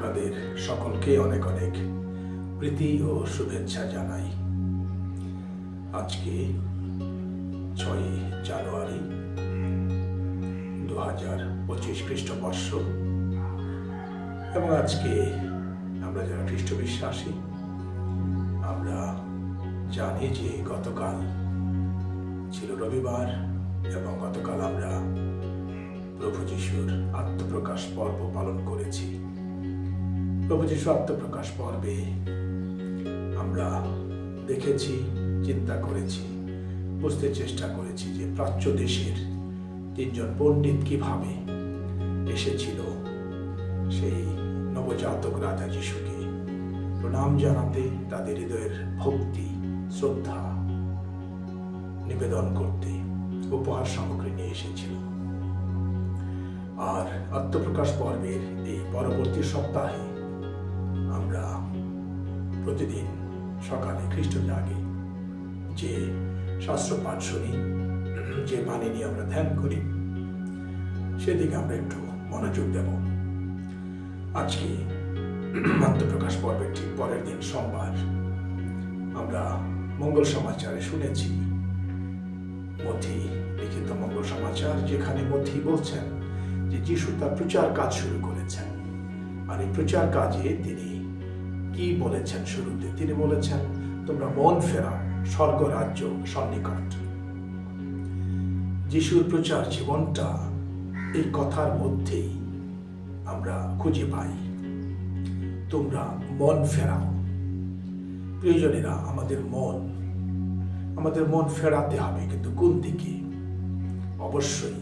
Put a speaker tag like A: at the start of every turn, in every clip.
A: আপনাদের সকলকে অনেক অনেক প্রীতি ও শুভেচ্ছা জানাই। আজকে 6 জানুয়ারি 2025 খ্রিস্টবর্ষ এবং আজকে আমরা যারা খ্রিস্ট বিশ্বাসী আমরা জানি যে গতকাল ছিল রবিবার এবং গতকাল আমরা প্রভু যিশুর আত্মপ্রকাশ পর্ব পালন করেছি। প্রভু যিশু আত্মপ্রকাশ পর্বে আমরা দেখেছি, চিন্তা করেছি, বুঝতে চেষ্টা করেছি যে প্রাচ্য দেশের 3 জন পণ্ডিত কিভাবে এসেছিল সেই নবজাতক রাজা যিশুকে প্রণাম জানাতে, তাদের হৃদয়ের ভক্তি শ্রদ্ধা নিবেদন করতে উপহার সামগ্রী নিয়ে এসেছিল। আর আত্মপ্রকাশ পর্বের এই পরবর্তী সপ্তাহে আমরা প্রতিদিন সকালে খ্রিস্ট জাগে যে শাস্ত্র পাঠ শুনি, যে বাণী নিয়ে আমরা ধ্যান করি, সেদিকে আমরা একটু মনোযোগ দেব। আজকে আত্মপ্রকাশ পর্বের ঠিক পরের দিন সোমবার আমরা মঙ্গল সমাচারে শুনেছি মথি লিখিত মঙ্গল সমাচার, যেখানে মথি বলছেন যে যিশু তার প্রচার কাজ শুরু করেছেন। আর এই প্রচার কাজে তিনি কি বলেছেন? শুরুতে তিনি বলেছেন, তোমরা মন ফেরাও, স্বর্গ রাজ্য সন্নিকট। যিশুর প্রচার জীবনটা এই কথার মধ্যেই আমরা খুঁজে পাই। তোমরা মন ফেরাও। প্রিয়জনেরা, আমাদের মন ফেরাতে হবে, কিন্তু কোন দিকে? অবশ্যই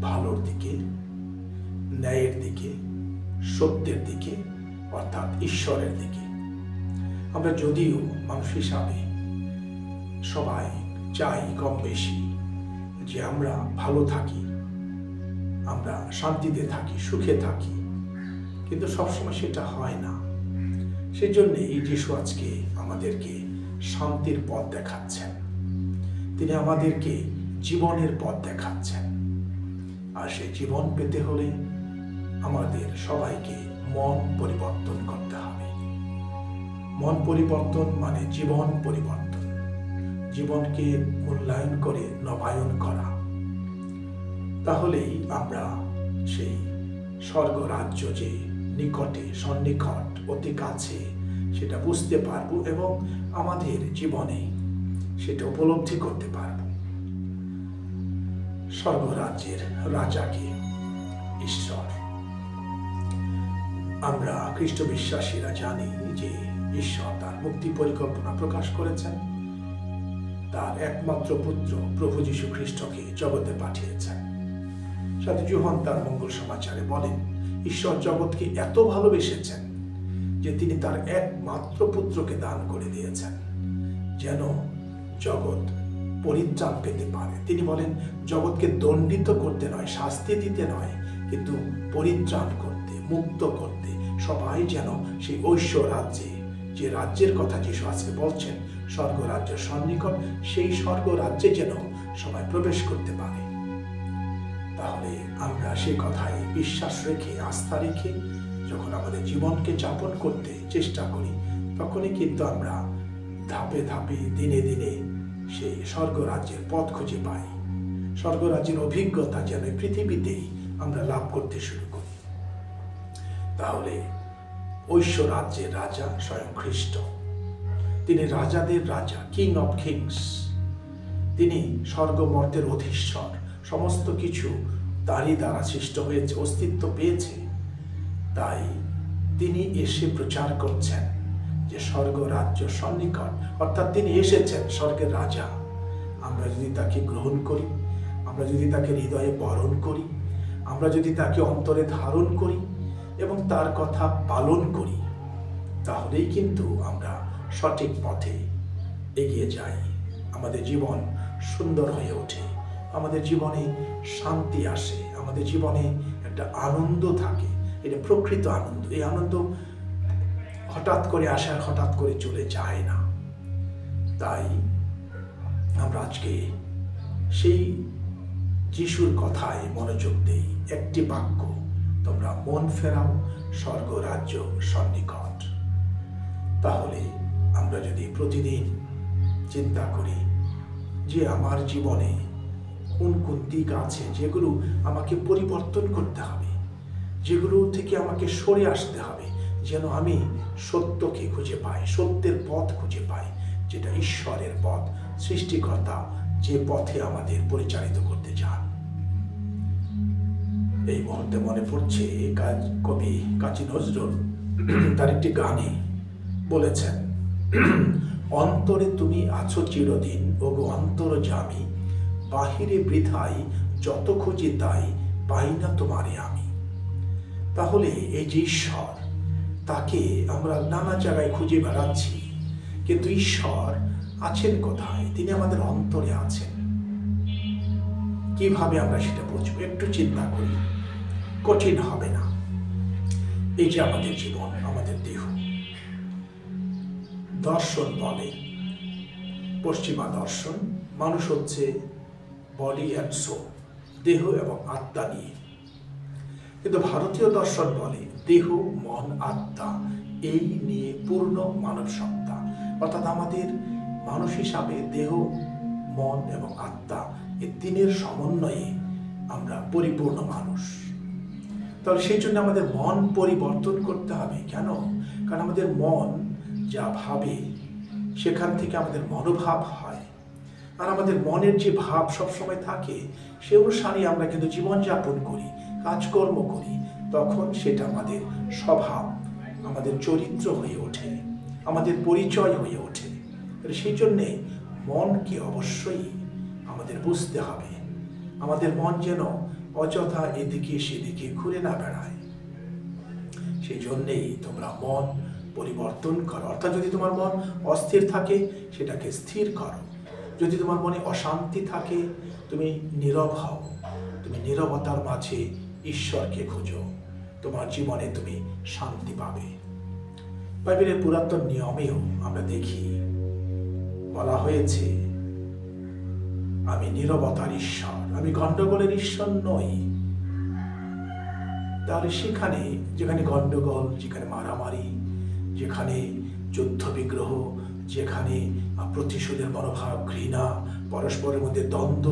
A: ভালোর দিকে, ন্যায়ের দিকে, সত্যের দিকে, অর্থাৎ ঈশ্বরের দিকে। আমরা যদিও মানুষ হিসাবে সবাই চাই কম বেশি যে আমরা ভালো থাকি, আমরা শান্তিতে থাকি, সুখে থাকি, কিন্তু সবসময় সেটা হয় না। সেই জন্যই যিশু আজকে আমাদেরকে শান্তির পথ দেখাচ্ছেন, তিনি আমাদেরকে জীবনের পথ দেখাচ্ছেন। আর সেই জীবন পেতে হলে আমাদের সবাইকে মন পরিবর্তন করতে হবে। মন পরিবর্তন মানে জীবন পরিবর্তন, জীবনকে মূল্যায়ন করে নবায়ন করা। তাহলেই আমরা সেই স্বর্গ রাজ্য যে নিকটে, সন্নিকট, অতি কাছে, সেটা বুঝতে পারবো এবং আমাদের জীবনে সেটা উপলব্ধি করতে পারবো। স্বর্গ রাজ্যের রাজাকে ঈশ্বর। আমরা খ্রিস্ট বিশ্বাসীরা জানি যে ঈশ্বর তার মুক্তি পরিকল্পনা প্রকাশ করেছেন, তার একমাত্র পুত্র প্রভু যীশু খ্রিস্টকে জগতে পাঠিয়েছেন। সাধু যোহান তার মঙ্গল সমাচারে বলেন, ঈশ্বর জগৎকে এত ভালোবেসেছেন যে তিনি তার একমাত্র পুত্রকে দান করে দিয়েছেন, যেন জগৎ পরিত্রাণ পেতে পারে। তিনি বলেন, জগৎকে দণ্ডিত করতে নয়, শাস্তি দিতে নয়, কিন্তু পরিত্রাণ করতে, মুক্ত করতে, সবাই যেন সেই ঐশ্বর রাজ্যে, যে রাজ্যের কথা যিশু আজকে বলছেন, স্বর্গ রাজ্য সন্নিকট, সেই স্বর্গ রাজ্যে যেন সবাই প্রবেশ করতে পারে। তাহলে আমরা সেই কথায় বিশ্বাস রেখে, আস্থা রেখে যখন আমাদের জীবনকে যাপন করতে চেষ্টা করি, তখনই কিন্তু আমরা ধাপে ধাপে, দিনে দিনে সেই স্বর্গ রাজ্যের পথ খুঁজে পাই। স্বর্গ রাজ্যের অভিজ্ঞতা যেন পৃথিবীতেই আমরা লাভ করতে শুরু করি। তাহলে ঐশ্বর রাজ্যের রাজা স্বয়ং খ্রিস্ট, তিনি রাজাদের রাজা, কিং অফ কিংস। তিনি স্বর্গমর্তের অধীশ্বর। সমস্ত কিছু তারই দ্বারা সৃষ্ট হয়েছে, অস্তিত্ব পেয়েছে। তাই তিনি এসে প্রচার করছেন যে স্বর্গ রাজ্য সন্নিকট, অর্থাৎ তিনি এসেছেন স্বর্গের রাজা। আমরা যদি তাকে গ্রহণ করি, আমরা যদি তাকে হৃদয়ে বরণ করি, আমরা যদি তাকে অন্তরে ধারণ করি এবং তার কথা পালন করি, তাহলেই কিন্তু আমরা সঠিক পথে এগিয়ে যাই। আমাদের জীবন সুন্দর হয়ে ওঠে, আমাদের জীবনে শান্তি আসে, আমাদের জীবনে একটা আনন্দ থাকে। এটা প্রকৃত আনন্দ। এই আনন্দ হঠাৎ করে আসে আর হঠাৎ করে চলে যায় না। তাই আমরা আজকে সেই যিশুর কথায় মনোযোগ দেই। একটি বাক্য, তোমরা মন ফেরাও, স্বর্গ রাজ্য সন্নিকট। তাহলে আমরা যদি প্রতিদিন চিন্তা করি যে আমার জীবনে কোন কোন দিক আছে যেগুলো আমাকে পরিবর্তন করতে হবে, যেগুলো থেকে আমাকে সরে আসতে হবে, যেন আমি সত্যকে খুঁজে পাই, সত্যের পথ খুঁজে পাই, যেটা ঈশ্বরের পথ, সৃষ্টিকর্তা যে পথে আমাদের পরিচালিত করতে চান। এই মুহূর্তে মনে পড়ছে কবি কাজী নজরুল তার একটি গানে বলেছেন, অন্তরে তুমি আছো চিরদিন ওগো অন্তর্যামী, বাহিরে বৃথাই যত খুঁজি তাই পাই না তোমারে আমি। তাহলে এই যে ঈশ্বর, তাকে আমরা নানা জায়গায় খুঁজে বেড়াচ্ছি, কিন্তু ঈশ্বর আছেন কোথায়? তিনি আমাদের অন্তরে আছেন। কিভাবে আমরা সেটা বুঝবো? একটু চিন্তা করি, কঠিন হবে না। এই যে আমাদের জীবন, আমাদের দেহ, দর্শন বলে, পশ্চিমা দর্শন, মানুষ হচ্ছে বডি অ্যান্ড সোল, দেহ এবং আত্মা নিয়ে। কিন্তু ভারতীয় দর্শন বলে দেহ, মন, আত্মা এই নিয়ে পূর্ণ মানব সত্তা। অর্থাৎ আমাদের মানুষ হিসাবে দেহ, মন এবং আত্মা এই তিনের সমন্বয়ে আমরা পরিপূর্ণ মানুষ। তাহলে সেই জন্য আমাদের মন পরিবর্তন করতে হবে। কেন? কারণ আমাদের মন যা ভাবে সেখান থেকে আমাদের মনোভাব হয়, আর আমাদের মনের যে ভাব সবসময় থাকে সে অনুসারে আমরা কিন্তু জীবনযাপন করি, কাজকর্ম করি। তখন সেটা আমাদের স্বভাব, আমাদের চরিত্র হয়ে ওঠে, আমাদের পরিচয় হয়ে ওঠে। সেই জন্যে মনকে অবশ্যই আমাদের বুঝতে হবে। আমাদের মন যেন অযথা এদিকে সেদিকে ঘুরে না বেড়ায়। সেই জন্যেই তোমরা মন পরিবর্তন করো। অর্থাৎ যদি তোমার মন অস্থির থাকে সেটাকে স্থির করো। যদি তোমার মনে অশান্তি থাকে তুমি নীরব হও, তুমি নীরবতার মাঝে ঈশ্বরকে খোঁজো, তোমার জীবনে তুমি শান্তি পাবে। বাইবেলের পুরাতন নিয়মেও আমরা দেখি বলা হয়েছে, আমি নীরবতার ঈশ্বর, আমি গন্ডগোলের ঈশ্বর নই। তাহলে সেখানে যেখানে গন্ডগোল, যেখানে মারামারি, যেখানে যুদ্ধ বিগ্রহ, যেখানে প্রতিশোধের মনোভাব, ঘৃণা, পরস্পরের মধ্যে দ্বন্দ্ব,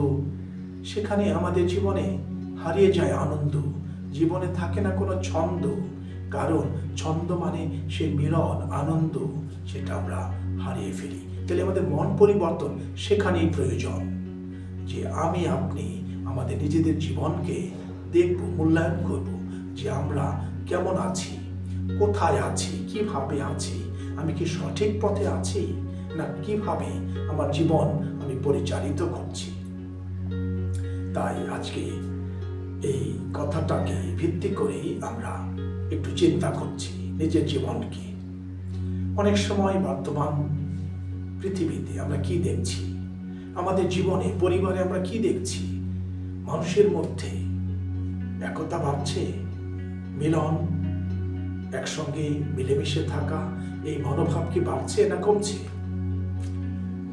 A: সেখানে আমাদের জীবনে হারিয়ে যায় আনন্দ। জীবনে থাকে না কোনো ছন্দ, কারণ ছন্দ মানে সে মিলন, আনন্দ, সেটা আমরা হারিয়ে ফেলি। তাহলে আমাদের মন পরিবর্তন সেখানেই প্রয়োজন, যে আমি আপনি আমাদের নিজেদের জীবনকে দেখব, মূল্যায়ন করব, যে আমরা কেমন আছি, কোথায় আছি, কিভাবে আছি, আমি কি সঠিক পথে আছি, না কিভাবে আমার জীবন আমি পরিচালিত করছি। তাই আজকে এই কথাটাকে ভিত্তি করেই আমরা একটু চিন্তা করছি নিজের জীবনকে। অনেক সময় বর্তমান পৃথিবীতে আমরা কি দেখছি, আমাদের জীবনে, পরিবারে আমরা কি দেখছি? মানুষের মধ্যে একতা বাড়ছে, মিলন, একসঙ্গে মিলেমিশে থাকা, এই মনোভাব কি বাড়ছে না কমছে?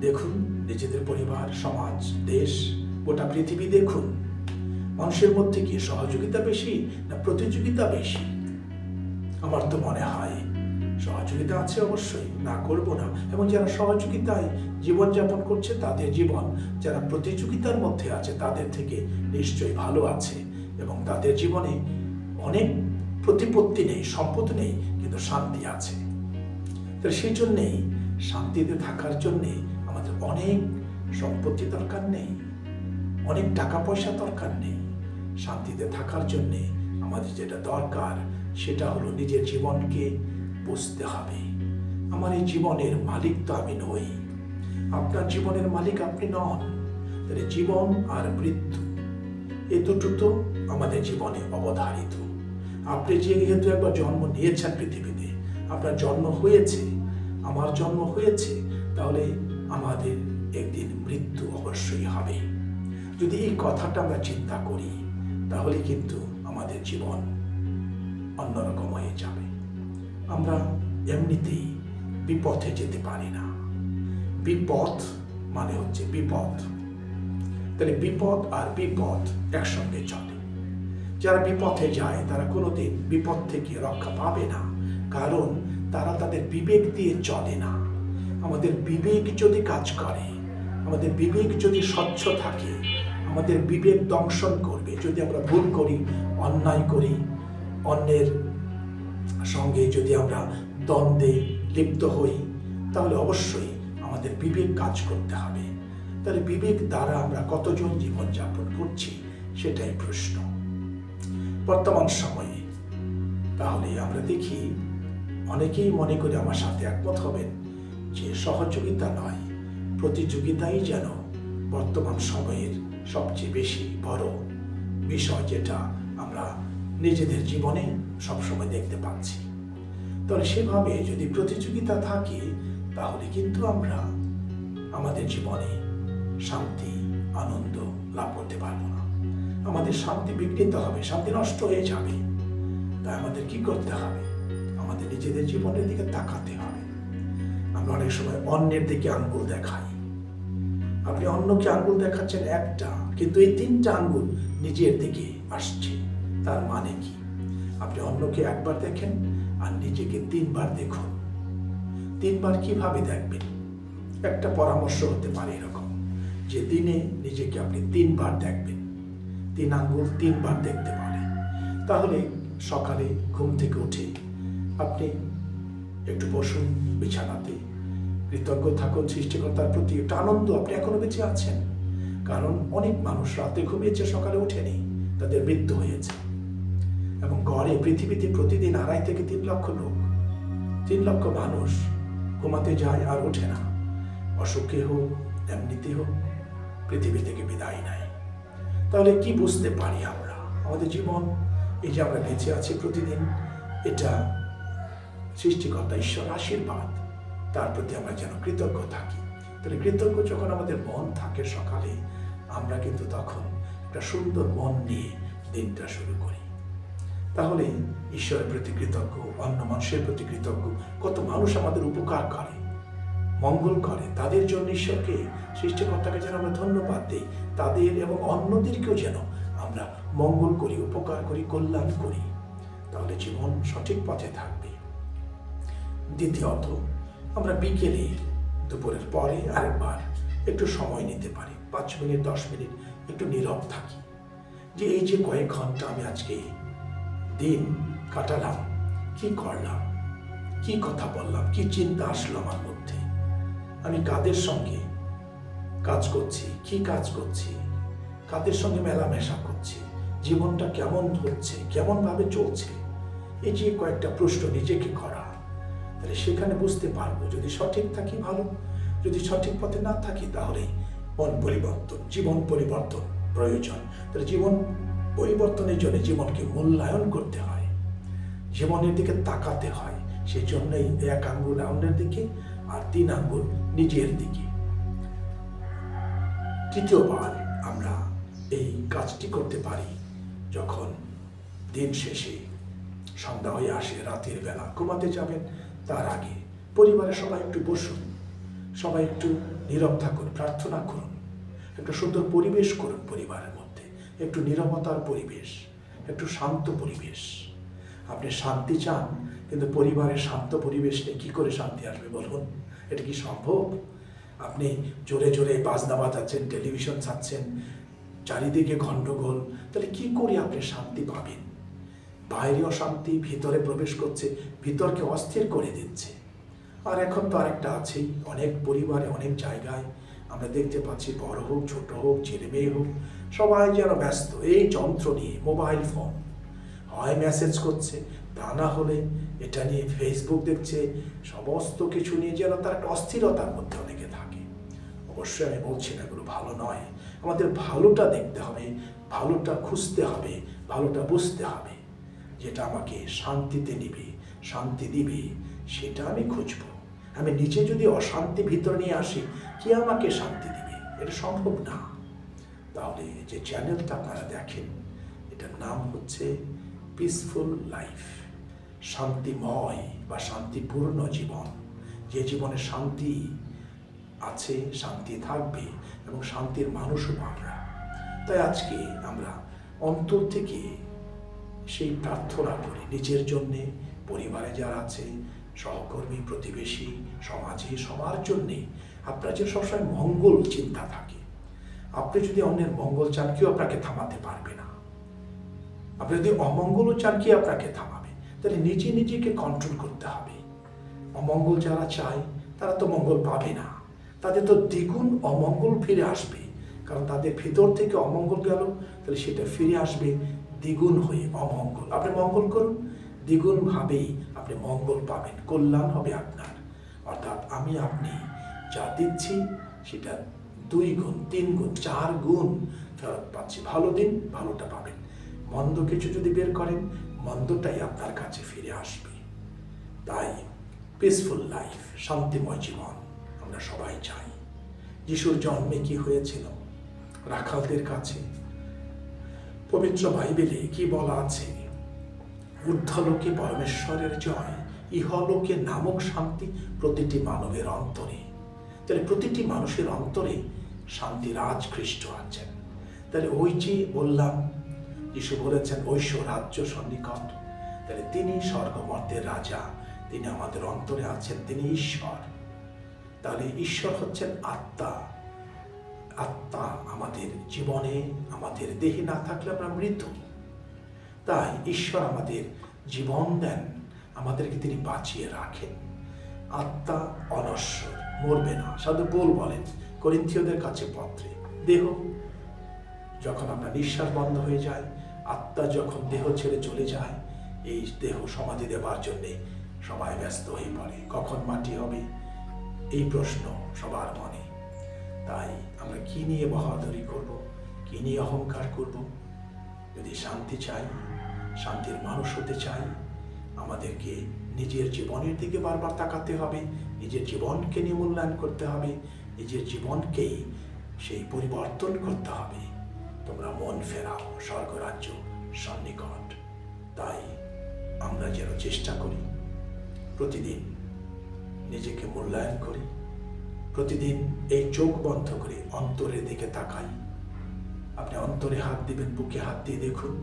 A: দেখুন নিজেদের পরিবার, সমাজ, দেশ, গোটা পৃথিবী দেখুন, মানুষের মধ্যে কি সহযোগিতা বেশি না প্রতিযোগিতা বেশি? আমার তো মনে হয় সহযোগিতা আছে, অবশ্যই, না করব না। এবং যারা সহযোগিতায় জীবনযাপন করছে তাদের জীবন, যারা প্রতিযোগিতার মধ্যে আছে তাদের থেকে নিশ্চয়ই ভালো আছে, এবং তাদের জীবনে অনেক প্রতিপত্তি নেই, সম্পদ নেই, কিন্তু শান্তি আছে। তো সেই জন্যেই শান্তিতে থাকার জন্যে আমাদের অনেক সম্পত্তি দরকার নেই, অনেক টাকা পয়সা দরকার নেই। শান্তিতে থাকার জন্যে আমাদের যেটা দরকার সেটা হলো নিজের জীবনকে বুঝতে হবে। আমার এই জীবনের মালিক তো আমি নই, আপনার জীবনের মালিক আপনি নন। তাহলে জীবন আর মৃত্যু এ দুটো তো আমাদের জীবনে অবধারিত। আপনি যেহেতু একবার জন্ম নিয়েছেন পৃথিবীতে, আপনার জন্ম হয়েছে, আমার জন্ম হয়েছে, তাহলে আমাদের একদিন মৃত্যু অবশ্যই হবে। যদি এই কথাটা আমরা চিন্তা করি তাহলে কিন্তু আমাদের জীবন অন্যরকম হয়ে যাবে। আমরা এমনিতেই বিপথে যেতে পারি না। বিপথ মানে হচ্ছে বিপদ। তাহলে বিপদ আর বিপদ একসঙ্গে চলে। যারা বিপথে যায় তারা কোনোদিন বিপদ থেকে রক্ষা পাবে না, কারণ তারা তাদের বিবেক দিয়ে চলে না। আমাদের বিবেক যদি কাজ করে, আমাদের বিবেক যদি স্বচ্ছ থাকে, আমাদের বিবেক দংশন করবে। যদি আমরা ভুল করি, অন্যায় করি, অন্যের সঙ্গে যদি আমরা দ্বন্দ্বে লিপ্ত হই, তাহলে অবশ্যই আমাদের বিবেক কাজ করতে হবে। তাহলে বিবেক দ্বারা আমরা কতজন জীবনযাপন করছি সেটাই প্রশ্ন বর্তমান সময়ে। তাহলে আমরা দেখি অনেকেই মনে করে আমার সাথে একমত হবেন যে সহযোগিতা নয়, প্রতিযোগিতাই যেন বর্তমান সময়ের সবচেয়ে বেশি বড় বিষয়, যেটা আমরা নিজেদের জীবনে সবসময় দেখতে পাচ্ছি। তাহলে সেভাবে যদি প্রতিযোগিতা থাকে, তাহলে কিন্তু আমরা আমাদের জীবনে শান্তি, আনন্দ লাভ করতে পারবো না। আমাদের শান্তি বিঘ্নিত হবে, শান্তি নষ্ট হয়ে যাবে। তাই আমাদের কি করতে হবে? আমাদের নিজেদের জীবনের দিকে তাকাতে হবে। আমরা অনেক সময় অন্যের দিকে আঙ্গুল দেখাই। আপনি অন্যকে আঙ্গুল দেখাচ্ছেন একটা, কিন্তু এই 3টা আঙ্গুল নিজের দিকে আসছে। তার মানে কি? আপনি অন্যকে একবার দেখেন আর নিজেকে 3বার দেখুন। 3বার কিভাবে দেখবেন? একটা পরামর্শ হতে পারে এরকম যে দিনে নিজেকে আপনি 3বার দেখবেন। 3 আঙ্গুল 3বার দেখতে পারে। তাহলে সকালে ঘুম থেকে উঠে আপনি একটু বসুন বিছানাতে, কৃতজ্ঞ থাকুন সৃষ্টিকর্তার প্রতি। একটা আনন্দ, আপনি এখনো বেঁচে আছেন। কারণ অনেক মানুষ রাতে ঘুমিয়েছে, সকালে ওঠেনি, তাদের মৃত্যু হয়েছে। এবং গড়ে পৃথিবীতে প্রতিদিন 2.5 থেকে 3 লক্ষ লোক, 3 লক্ষ মানুষ ঘুমাতে যায় আর ওঠে না। অসুখে হোক, এমনিতে হোক, পৃথিবী থেকে বিদায় নেয়। তাহলে কি বুঝতে পারি আমরা? আমাদের জীবন, এই যে আমরা বেঁচে আছি প্রতিদিন, এটা সৃষ্টিকর্তা ঈশ্বর আশীর্বাদ। তার প্রতি আমরা যেন কৃতজ্ঞ থাকি। তাহলে কৃতজ্ঞ যখন আমাদের মন থাকে সকালে, আমরা কিন্তু তখন একটা সুন্দর মন নিয়ে দিনটা শুরু করি। তাহলে ঈশ্বরের প্রতি কৃতজ্ঞ, অন্য মানুষের প্রতি কৃতজ্ঞ। কত মানুষ আমাদের উপকার করে, মঙ্গল করে, তাদের জন্য ঈশ্বরকে, সৃষ্টিকর্তাকে যেন আমরা ধন্যবাদ দিই। তাদের এবং অন্যদেরকেও যেন আমরা মঙ্গল করি, উপকার করি, কল্যাণ করি। তাহলে জীবন সঠিক পথে থাকবে। দ্বিতীয়ত, আমরা বিকেলে, দুপুরের পরে আরেকবার একটু সময় নিতে পারি, 5 মিনিট 10 মিনিট একটু নীরব থাকি। যে এই যে কয়েক ঘন্টা আমি আজকে দিন কাটালাম, কি করলাম, কি কথা বললাম, কি চিন্তা আসলো আমার মধ্যে, আমি কাদের সঙ্গে কাজ করছি, কি কাজ করছি, কাদের সঙ্গে মেলামেশা করছি, জীবনটা কেমন হচ্ছে, কেমন ভাবে চলছে। এই যে কয়েকটা প্রশ্ন নিজেকে করা, তাহলে সেখানে বুঝতে পারবো। যদি সঠিক থাকি ভালো, যদি সঠিক পথে না থাকি, তাহলে মন পরিবর্তন, জীবন পরিবর্তন প্রয়োজন। তাহলে জীবন পরিবর্তনের জন্য জীবনকে মূল্যায়ন করতে হয়, জীবনের দিকে তাকাতে হয়। সেই জন্যই 1 আঙ্গুল অন্যের দিকে আর 3 আঙ্গুল নিজের দিকে। তৃতীয়বার আমরা এই কাজটি করতে পারি যখন দিন শেষে সন্ধ্যা হয়ে আসে, রাতের বেলা ঘুমাতে যাবেন, তার আগে পরিবারের সবাই একটু বসুন, সবাই একটু নীরব থাকুন, প্রার্থনা করুন, একটু সুন্দর পরিবেশ করুন পরিবারের মধ্যে, একটু নীরবতার পরিবেশ, একটু শান্ত পরিবেশ। আপনি শান্তি চান, কিন্তু পরিবারের শান্ত পরিবেশ নিয়ে কি করে শান্তি আসবে বলুন? এটা কি সম্ভব? আপনি জোরে জোরে বাজনা বাজাচ্ছেন, টেলিভিশন চাচ্ছেন, চারিদিকে গন্ডগোল, তাহলে কি করে আপনি শান্তি পাবেন? বাইরে অশান্তি, ভিতরে প্রবেশ করছে, ভিতরকে অস্থির করে দিচ্ছে। আর এখন তো আরেকটা আছেই, অনেক পরিবারে, অনেক জায়গায় আমরা দেখতে পাচ্ছি, বড় হোক, ছোট হোক, ছেলে মেয়ে হোক, সবাই যেন ব্যস্ত এই যন্ত্র নিয়ে, মোবাইল ফোন। হয় মেসেজ করছে, তা না হলে এটা নিয়ে ফেসবুক দেখছে, সমস্ত কিছু নিয়ে যেন তার একটা অস্থিরতার মধ্যে অনেকে থাকে। অবশ্যই আমি বলছি না এগুলো ভালো নয়। আমাদের ভালোটা দেখতে হবে, ভালোটা খুঁজতে হবে, ভালোটা বুঝতে হবে। যেটা আমাকে শান্তিতে নিবে, শান্তি দিবে, সেটা আমি খুঁজব। আমি নিজে যদি অশান্তি ভিতরে নিয়ে আসি, কি আমাকে শান্তি দিবে? এটা সম্ভব না। তাহলে যে চ্যানেলটা আপনারা দেখেন, এটার নাম হচ্ছে পিসফুল লাইফ, শান্তিময় বা শান্তিপূর্ণ জীবন। যে জীবনে শান্তি আছে, শান্তি থাকবে এবং শান্তির মানুষও আমরা। তাই আজকে আমরা অন্তর থেকে সেই প্রার্থনা করি নিজের জন্যে, পরিবারে যারা আছে, সহকর্মী, প্রতিবেশী, সমাজে, সবার জন্যে আপনার যে সবসময় মঙ্গল চিন্তা থাকে। আপনি যদি অন্যের মঙ্গল চান, কেউ আপনাকে থামাতে পারবে না। আপনি যদি অমঙ্গলও চান, কি আপনাকে থামাবে? তাহলে নিজে নিজেকে কন্ট্রোল করতে হবে। অমঙ্গল যারা চায় তারা তো মঙ্গল পাবে না, তাদের তো দ্বিগুণ অমঙ্গল ফিরে আসবে। কারণ তাদের ভিতর থেকে অমঙ্গল গেল, তাহলে সেটা ফিরে আসবে দ্বিগুণ হয়ে অমঙ্গল। আপনি মঙ্গল করুন, দ্বিগুণভাবেই আপনি মঙ্গল পাবেন, কল্যাণ হবে আপনার। অর্থাৎ আমি আপনি যা দিচ্ছি সেটা 2 গুণ, 3 গুণ, 4 গুণ ফেরত পাচ্ছি। ভালো দিন, ভালোটা পাবেন। মন্দ কিছু যদি বের করেন, মন্দটাই আপনার কাছে ফিরে আসবে। তাই পিসফুল লাইফ, শান্তিময় জীবন আমরা সবাই চাই। যিশুর জন্মে কি হয়েছিল? রাখালদের কাছে পবিত্র বাইবেলে কি বলা আছে? ঊর্ধ্বলোকে পরমেশ্বরের জয়, ইহলোকে নামক শান্তি প্রতিটি মানবের অন্তরে। তাহলে প্রতিটি মানুষের অন্তরে শান্তিরাজ খ্রিস্ট আছেন। তাহলে ওই যে বললাম, যিশু বলেছেন ঐশ্ব রাজ্য সন্নিকট। তাহলে তিনি স্বর্গমর্তের রাজা, তিনি আমাদের অন্তরে আছেন, তিনি ঈশ্বর। তাহলে ঈশ্বর হচ্ছেন আত্মা। আত্মা আমাদের জীবনে, আমাদের দেহে না থাকলে আমরা মৃত। তাই ঈশ্বর আমাদের জীবন দেন, আমাদেরকে তিনি বাঁচিয়ে রাখেন। আত্মা অনশ্বর, মরবে না। সাধু পৌল বলেন করিন্থীয়দের কাছে পত্রে, দেহ যখন আপনার নিঃশ্বাস বন্ধ হয়ে যায়, আত্মা যখন দেহ ছেড়ে চলে যায়, এই দেহ সমাধি দেবার জন্যে সবাই ব্যস্ত হয়ে পড়ে। কখন মাটি হবে এই প্রশ্ন সবার মনে। তাই আমরা কি নিয়ে বাহাদুরি করব, কি নিয়ে অহংকার করব? যদি শান্তি চাই, শান্তির মানুষ হতে চাই, আমাদেরকে নিজের জীবনের দিকে বারবার তাকাতে হবে, নিজের জীবনকে নিয়ে মূল্যায়ন করতে হবে, নিজের জীবনকেই সেই পরিবর্তন করতে হবে। তোমরা মন ফেরাও, স্বর্গরাজ্য সন্নিকট। তাই আমরা যেন চেষ্টা করি, প্রতিদিন নিজেকে মূল্যায়ন করি, প্রতিদিন এই চোখ বন্ধ করে অন্তরের দিকে তাকাই। আপনি অন্তরে হাত দিবেন, বুকে হাত দিয়ে দেখুন।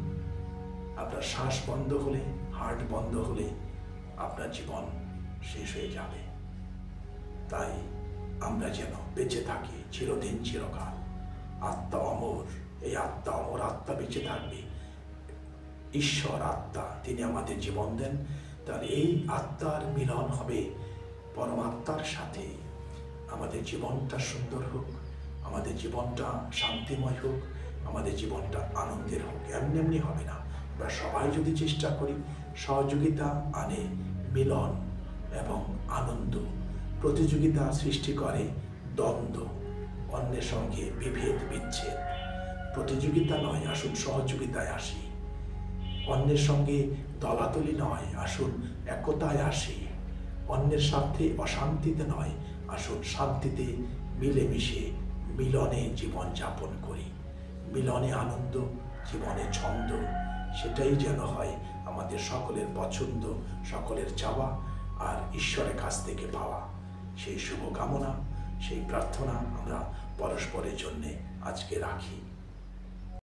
A: আপনার শ্বাস বন্ধ হলে, হার্ট বন্ধ হলে আপনার জীবন শেষ হয়ে যাবে। তাই আমরা যেন বেঁচে থাকি চিরদিন, চিরকাল। আত্মা অমর, এই আত্মা অমর, আত্মা বেঁচে থাকবে। ঈশ্বর আত্মা, তিনি আমাদের জীবন দেন। তাহলে এই আত্মার মিলন হবে পরমাত্মার সাথে। আমাদের জীবনটা সুন্দর হোক, আমাদের জীবনটা শান্তিময় হোক, আমাদের জীবনটা আনন্দের হোক। এমনি এমনি হবে না। আমরা সবাই যদি চেষ্টা করি, সহযোগিতা আনে মিলন এবং আনন্দ। প্রতিযোগিতা সৃষ্টি করে দ্বন্দ্ব, অন্যের সঙ্গে বিভেদ বিচ্ছেদ। প্রতিযোগিতা নয়, আসুন সহযোগিতায় আসি। অন্যের সঙ্গে দলাদলি নয়, আসুন একতায় আসি। অন্যের স্বার্থে অশান্তিতে নয়, আসুন শান্তিতে মিলেমিশে মিলনে জীবন যাপন করি। মিলনে আনন্দ, জীবনে ছন্দ, সেটাই যেন হয় আমাদের সকলের পছন্দ, সকলের চাওয়া আর ঈশ্বরের কাছ থেকে পাওয়া। সেই শুভকামনা, সেই প্রার্থনা আমরা পরস্পরের জন্যে আজকে রাখি।